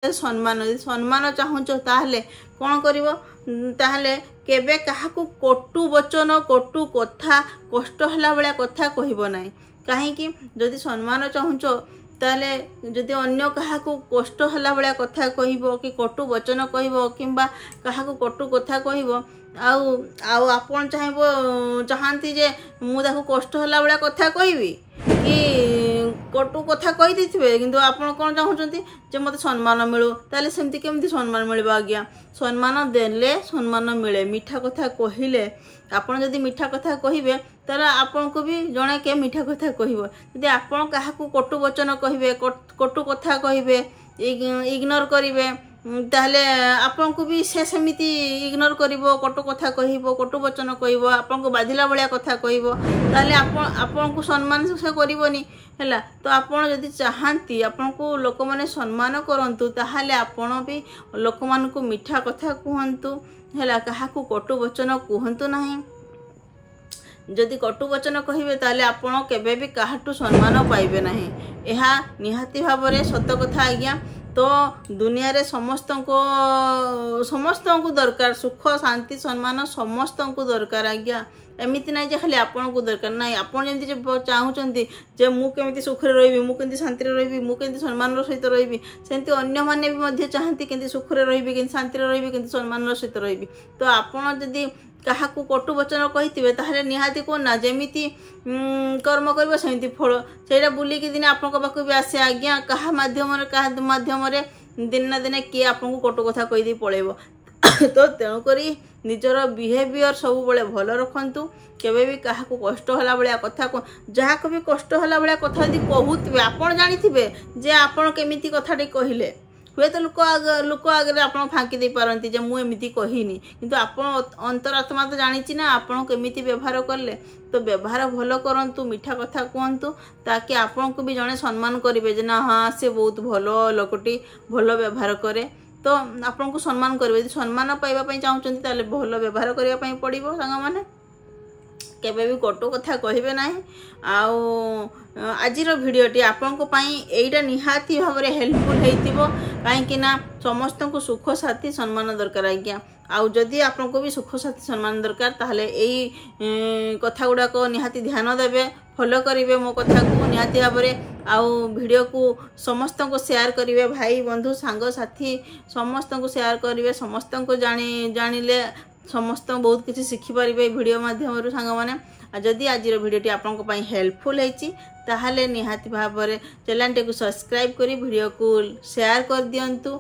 सम्मान सम्मान चाहूच ताहले कौन कर ताहले केबे काहाकू कटु वचन कटु कथा कष्ट हला भलिया कथा कहब ना कहीं जदि सम्मान चाहूच ताले जदि अन्य काहाकू कष्ट हला भलिया कथा कहब कि कटु वचन कहब किंबा काहाकू कटु कथा कहब आउ आपण चाहती जे मु ताकू कष्ट हला भलिया कथा कहबी कि कटु कथा कही देथिबे किंतु आपण कोन चाहउछंती जे मते सम्मान मिलु ताले सेमति केमति सम्मान मिलबा आज्ञा सम्मान देले सम्मान मिले मीठा कथा कहिले आपण जदि मीठा कथा कहिबे ताले आपण को भी जणे के मीठा कथा कहिबो जदि आपण काहाकू कटु वचन कहिबे कटु कथा कहिबे इग्नोर करिवे ताहले आपन को भी से सेमिति इग्नोर करिवो कटु कथा कहिबो कटु वचन कहिबो आपन को बाधिला भलिया कथा कहिबो ताहले आपन को सम्मान से करिवोनी हैला तो आपन जदि चाहंती आपन को लोक माने सम्मान करंतु ताहले आपन भी लोक मान को मीठा कथा कहंतु हैला काहाकू कटु वचन कहंतु नाही जदि कटु वचन कहिबे ताले आपण केबे भी काहाटू सम्मान पाइबे नाही एहा निहाती भाबरे सत कथा आज्ञा तो दुनिया रे समस्त को दरकार सुख शांति सम्मान समस्त को दरकार आज्ञा एमिति ना जे खाली आपन को दरकार ना आपन जेंति जे चाहउचंती जे मु केमिति सुख रे रहिबी मु केमिति शांति रे रहिबी मु केमिति सम्मान रो सहित रहिबी सेंति अन्य माने भी मध्य चाहंती केमिति सुख रे रहिबी केमिति शांति रे रहिबी केमिति सम्मान रो सहित रहिबी तो आपन जदि काहाकू कटु वचन कहिथिबे ताहले निहाती को ना जेमिति कर्म करबो सेमिति फल सेटा बुली कि दिन आपन को बाकू भी आसे आज्ञा कहा माध्यम रे दिन ना दिन किए आपन को कटु कथा कहि दी पळेबो तो तेणु करी निजर बिहेवियर सब बळे भल रखंतु केबे भी काहाकू कष्ट हला बळिया कथा को जहा को भी कष्ट हला बळिया कथा यदि कहूथिबे आपन जानिथिबे जे आपन केमिति कथाटी कहिले हुए तो लोक आगे आप फाँकी दे पारती जे मुझे एमती कहनी किंतु आप अंतरात्मा तो जानी ना आपन केमिति व्यवहार कले तो व्यवहार भल करूँ मीठा कथा कहतु ताकि आपन को भी जड़े सम्मान करेंगे जे ना हाँ से बहुत भल लोकटी भल व्यवहार करे तो आपन को सम्मान करेंगे सम्मान पाइबा चाहते भल व्यवहार करने पड़ो सांग मैंने केबे भी कटु कथा कहबे नाही आउ आजिर भिडियोटी आपन को पई एइटा निहाती भाव रे हेल्पफुल हेतिबो काहे कि ना समस्त को सुख साथी सम्मान दरकार आज्ञा आउ जदि आपन को भी सुख साथी सम्मान दरकार ताहले एई कथा गुडा को निहाती ध्यान देबे फॉलो करिवे मो कथा को निहाती भाव रे आउ वीडियो को समस्त को शेयर करिवे भाई बंधु सांग साथी समस्त को शेयर करिवे समस्त को जानिले समस्त बहुत किसी शिखिपारे वीडियो माध्यम सांग मैंने जदि आज भिडियोटी आपको हेल्पफुल होती ताहले निहाती भाव चैनल टी सब्सक्राइब करी वीडियो को शेयर कर दियंतु।